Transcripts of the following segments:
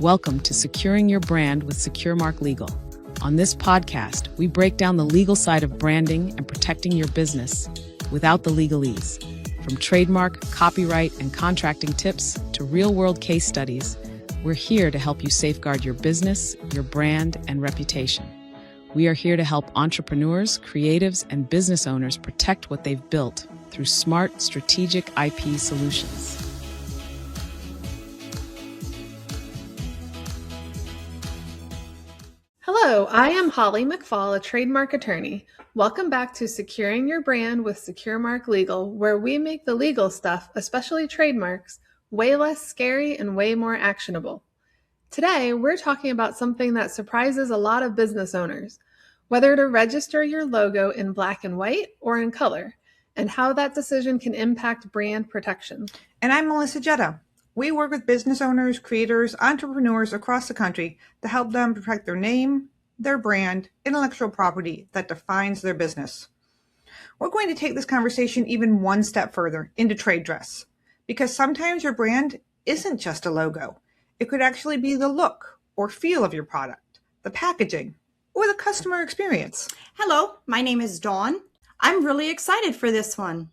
Welcome to Securing Your Brand with SecureMark Legal. On this podcast, we break down the legal side of branding and protecting your business without the legalese. From trademark, copyright, and contracting tips to real-world case studies, we're here to help you safeguard your business, your brand, and reputation. We are here to help entrepreneurs, creatives, and business owners protect what they've built through smart, strategic IP solutions. Hello, I am Holly Mcfall, a trademark attorney. Welcome back to Securing Your Brand with SecureMark Legal, where we make the legal stuff, especially trademarks, way less scary and way more actionable. Today, we're talking about something that surprises a lot of business owners, whether to register your logo in black and white or in color, and how that decision can impact brand protection. And I'm Melissa Jeda. We work with business owners, creators, entrepreneurs across the country to help them protect their name, their brand, intellectual property that defines their business. We're going to take this conversation even one step further into trade dress, because sometimes your brand isn't just a logo. It could actually be the look or feel of your product, the packaging, or the customer experience. Hello, my name is Dawn. I'm really excited for this one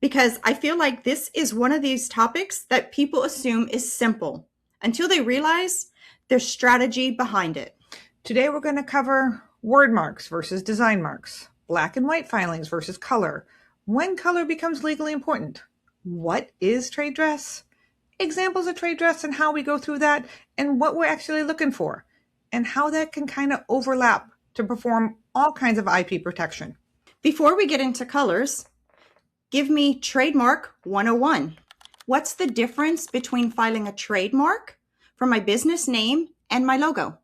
because I feel like this is one of these topics that people assume is simple until they realize there's strategy behind it. Today we're going to cover word marks versus design marks, black and white filings versus color, when color becomes legally important, what is trade dress, examples of trade dress and how we go through that, and what we're actually looking for, and how that can kind of overlap to perform all kinds of IP protection. Before we get into colors, give me Trademark 101. What's the difference between filing a trademark for my business name and my logo?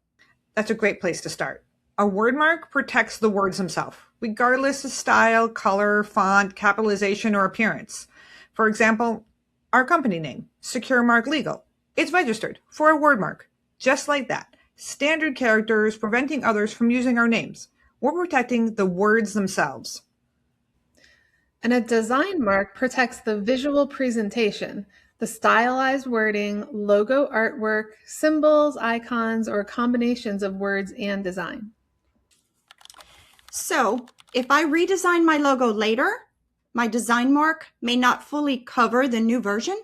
That's a great place to start. A word mark protects the words themselves, regardless of style, color, font, capitalization, or appearance. For example, our company name, SecureMark Legal. It's registered for a word mark, just like that. Standard characters preventing others from using our names. We're protecting the words themselves. And a design mark protects the visual presentation, the stylized wording, logo artwork, symbols, icons, or combinations of words and design. So if I redesign my logo later, my design mark may not fully cover the new version?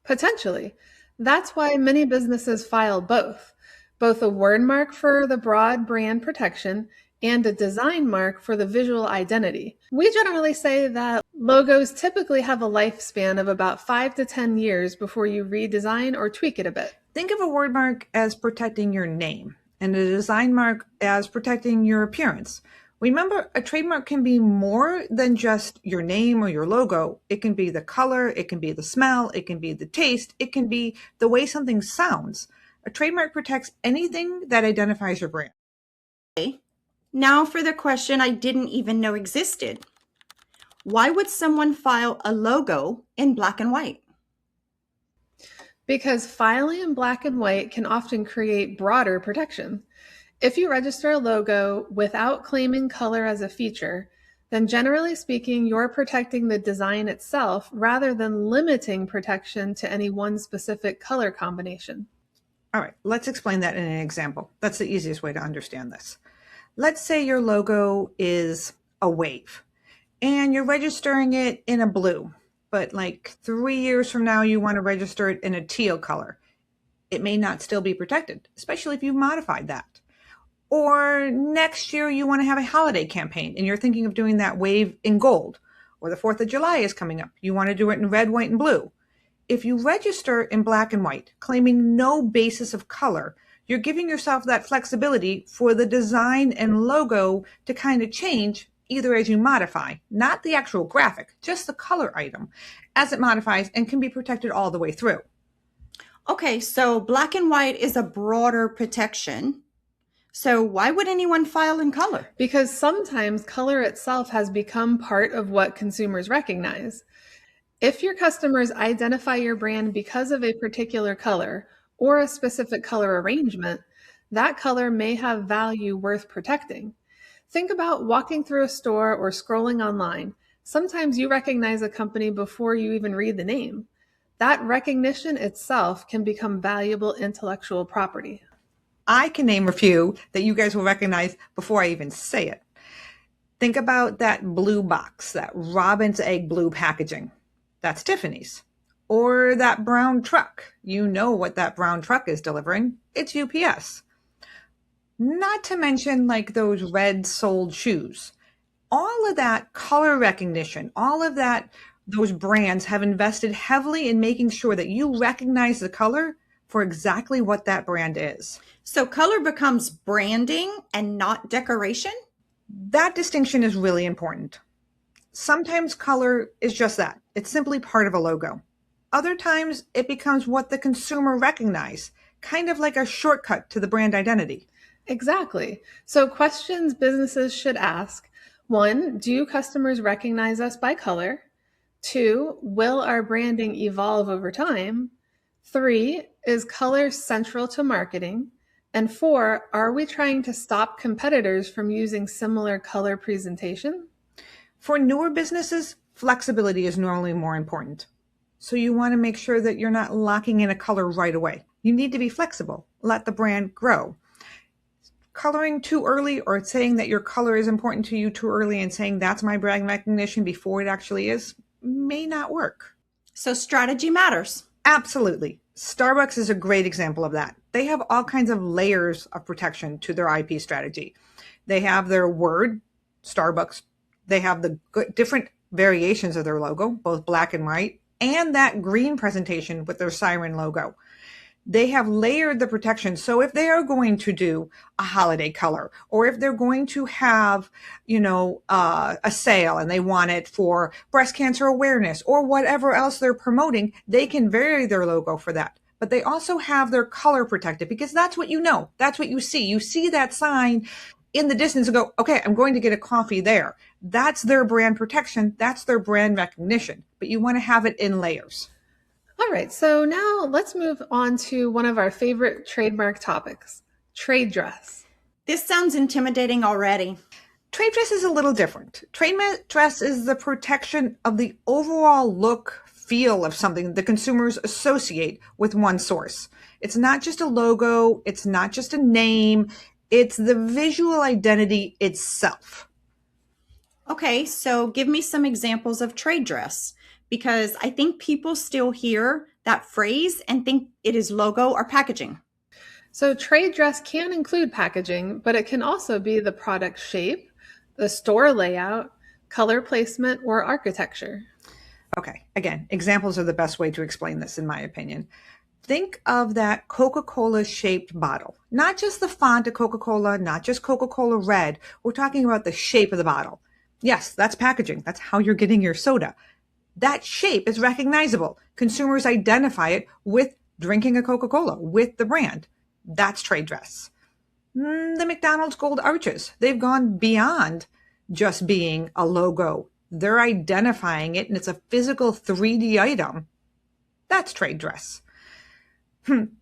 Potentially. That's why many businesses file both a word mark for the broad brand protection and a design mark for the visual identity. We generally say that logos typically have a lifespan of about 5 to 10 years before you redesign or tweak it a bit. Think of a word mark as protecting your name and a design mark as protecting your appearance. Remember, a trademark can be more than just your name or your logo. It can be the color, it can be the smell, it can be the taste, it can be the way something sounds. A trademark protects anything that identifies your brand. Okay. Now for the question I didn't even know existed. Why would someone file a logo in black and white? Because filing in black and white can often create broader protection. If you register a logo without claiming color as a feature, then generally speaking, you're protecting the design itself rather than limiting protection to any one specific color combination. All right, let's explain that in an example. That's the easiest way to understand this. Let's say your logo is a wave and you're registering it in a blue, but like 3 years from now, you want to register it in a teal color. It may not still be protected, especially if you've modified that. Or next year, you want to have a holiday campaign and you're thinking of doing that wave in gold, or the 4th of July is coming up. You want to do it in red, white, and blue. If you register in black and white, claiming no basis of color, you're giving yourself that flexibility for the design and logo to kind of change either as you modify, not the actual graphic, just the color item, as it modifies and can be protected all the way through. Okay, so black and white is a broader protection. So why would anyone file in color? Because sometimes color itself has become part of what consumers recognize. If your customers identify your brand because of a particular color or a specific color arrangement, that color may have value worth protecting. Think about walking through a store or scrolling online. Sometimes you recognize a company before you even read the name. That recognition itself can become valuable intellectual property. I can name a few that you guys will recognize before I even say it. Think about that blue box, that robin's egg blue packaging. That's Tiffany's. Or that brown truck. You know what that brown truck is delivering. It's UPS. Not to mention like those red soled shoes. All of that color recognition, all of that, those brands have invested heavily in making sure that you recognize the color for exactly what that brand is. So color becomes branding and not decoration? That distinction is really important. Sometimes color is just that. It's simply part of a logo. Other times it becomes what the consumer recognizes, kind of like a shortcut to the brand identity. Exactly. So questions businesses should ask: 1, do customers recognize us by color? 2, will our branding evolve over time? 3, is color central to marketing? And 4, are we trying to stop competitors from using similar color presentation? For newer businesses, flexibility is normally more important. So you want to make sure that you're not locking in a color right away. You need to be flexible. Let the brand grow. Coloring too early or saying that your color is important to you too early and saying that's my brand recognition before it actually is may not work. So strategy matters. Absolutely. Starbucks is a great example of that. They have all kinds of layers of protection to their IP strategy. They have their word, Starbucks. They have the different variations of their logo, both black and white, and that green presentation with their siren logo. They have layered the protection. So if they are going to do a holiday color, or if they're going to have, a sale and they want it for breast cancer awareness or whatever else they're promoting, they can vary their logo for that. But they also have their color protected because that's what you know. That's what you see. You see that sign in the distance and go, okay, I'm going to get a coffee there. That's their brand protection. That's their brand recognition. But you want to have it in layers. All right, so now let's move on to one of our favorite trademark topics, trade dress. This sounds intimidating already. Trade dress is a little different. Trade dress is the protection of the overall look, feel of something the consumers associate with one source. It's not just a logo. It's not just a name. It's the visual identity itself. Okay, so give me some examples of trade dress, because I think people still hear that phrase and think it is logo or packaging. So trade dress can include packaging, but it can also be the product shape, the store layout, color placement, or architecture. Okay, again, examples are the best way to explain this, in my opinion. Think of that Coca-Cola shaped bottle. Not just the font of Coca-Cola, not just Coca-Cola red. We're talking about the shape of the bottle. Yes, that's packaging. That's how you're getting your soda. That shape is recognizable. Consumers identify it with drinking a Coca-Cola, with the brand. That's trade dress. The McDonald's gold arches, they've gone beyond just being a logo. They're identifying it, and it's a physical 3D item. That's trade dress.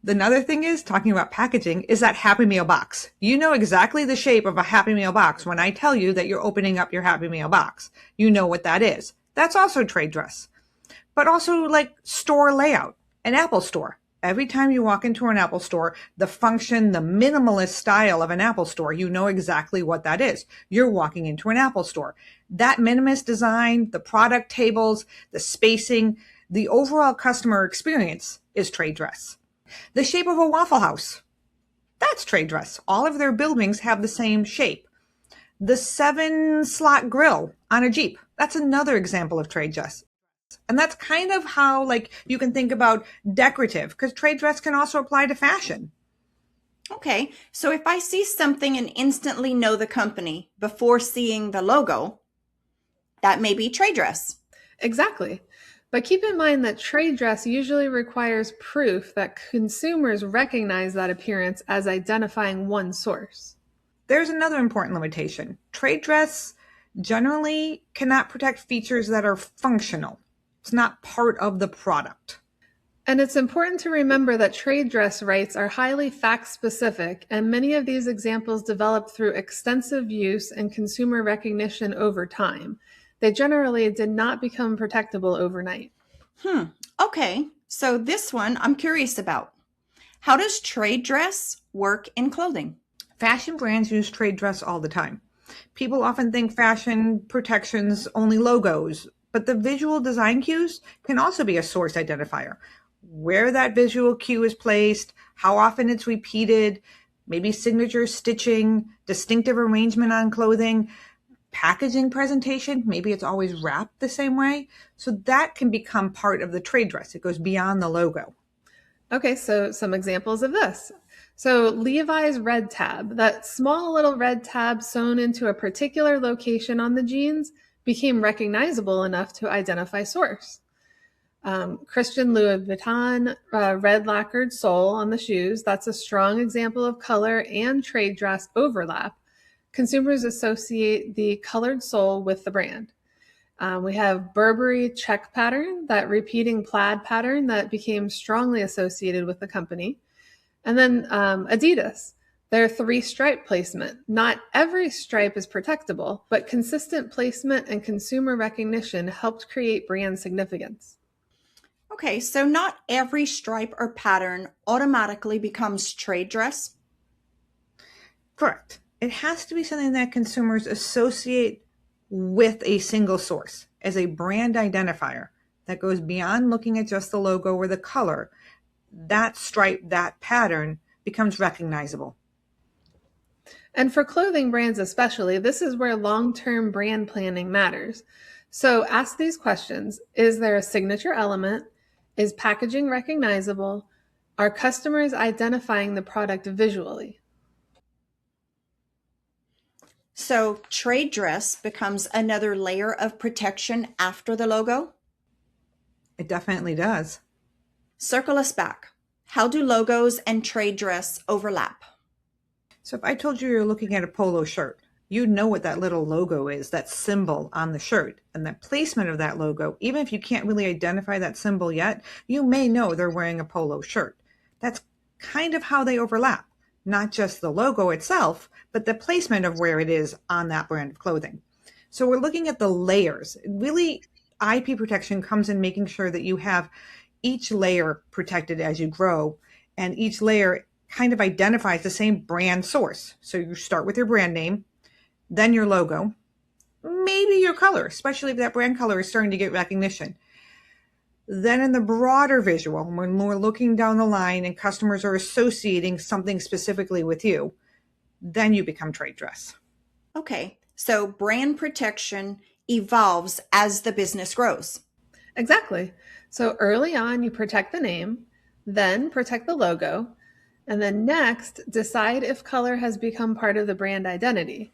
Another thing is, talking about packaging, is that Happy Meal box. You know exactly the shape of a Happy Meal box when I tell you that you're opening up your Happy Meal box. You know what that is. That's also trade dress. But also like store layout, an Apple store. Every time you walk into an Apple store, the function, the minimalist style of an Apple store, you know exactly what that is. You're walking into an Apple store. That minimalist design, the product tables, the spacing, the overall customer experience is trade dress. The shape of a Waffle House, that's trade dress. All of their buildings have the same shape. The 7-slot grill on a Jeep, that's another example of trade dress. And that's kind of how, like, you can think about decorative, because trade dress can also apply to fashion. Okay, so if I see something and instantly know the company before seeing the logo, that may be trade dress. Exactly. But keep in mind that trade dress usually requires proof that consumers recognize that appearance as identifying one source. There's another important limitation. Trade dress generally cannot protect features that are functional. It's not part of the product. And it's important to remember that trade dress rights are highly fact-specific, and many of these examples developed through extensive use and consumer recognition over time. They generally did not become protectable overnight. Okay, So this one I'm curious about. How does trade dress work in clothing? Fashion brands use trade dress all the time. People often think fashion protections only logos, but the visual design cues can also be a source identifier. Where that visual cue is placed, how often it's repeated, maybe signature stitching, distinctive arrangement on clothing, packaging presentation, maybe it's always wrapped the same way. So that can become part of the trade dress. It goes beyond the logo. Okay, so some examples of this. So Levi's red tab, that small little red tab sewn into a particular location on the jeans, became recognizable enough to identify source. Christian Louis Vuitton red lacquered sole on the shoes, that's a strong example of color and trade dress overlap. Consumers associate the colored sole with the brand. We have Burberry check pattern, that repeating plaid pattern that became strongly associated with the company. And then Adidas, their 3-stripe placement. Not every stripe is protectable, but consistent placement and consumer recognition helped create brand significance. Okay, so not every stripe or pattern automatically becomes trade dress. Correct. It has to be something that consumers associate with a single source as a brand identifier that goes beyond looking at just the logo or the color. That stripe, that pattern becomes recognizable. And for clothing brands especially, this is where long-term brand planning matters. So ask these questions. Is there a signature element? Is packaging recognizable? Are customers identifying the product visually? So trade dress becomes another layer of protection after the logo. It definitely does. Circle us back. How do logos and trade dress overlap? So if I told you you're looking at a polo shirt, you'd know what that little logo is, that symbol on the shirt. And the placement of that logo, even if you can't really identify that symbol yet, you may know they're wearing a polo shirt. That's kind of how they overlap. Not just the logo itself, but the placement of where it is on that brand of clothing. So we're looking at the layers. Really, IP protection comes in making sure that you have each layer protected as you grow, and each layer kind of identifies the same brand source. So you start with your brand name, then your logo, maybe your color, especially if that brand color is starting to get recognition. Then in the broader visual, when we're looking down the line and customers are associating something specifically with you, then you become trade dress. Okay, so brand protection evolves as the business grows. Exactly. So early on, you protect the name, then protect the logo, and then next, decide if color has become part of the brand identity.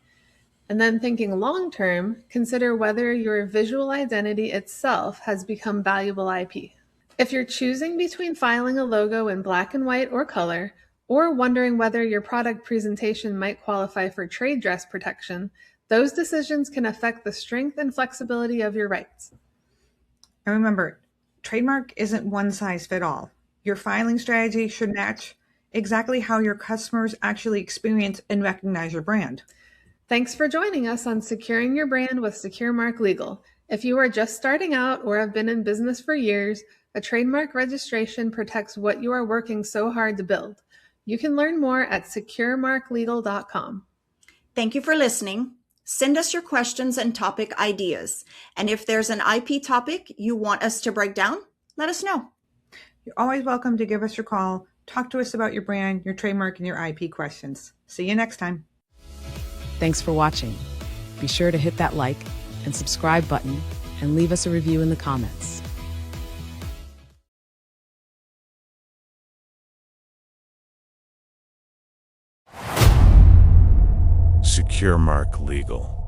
And then thinking long-term, consider whether your visual identity itself has become valuable IP. If you're choosing between filing a logo in black and white or color, or wondering whether your product presentation might qualify for trade dress protection, those decisions can affect the strength and flexibility of your rights. And remember, trademark isn't one size fit all. Your filing strategy should match exactly how your customers actually experience and recognize your brand. Thanks for joining us on Securing Your Brand with Securemark Legal. If you are just starting out or have been in business for years, a trademark registration protects what you are working so hard to build. You can learn more at securemarklegal.com. Thank you for listening. Send us your questions and topic ideas. And if there's an IP topic you want us to break down, let us know. You're always welcome to give us your call. Talk to us about your brand, your trademark, and your IP questions. See you next time. Thanks for watching. Be sure to hit that like and subscribe button and leave us a review in the comments. Securemark Legal.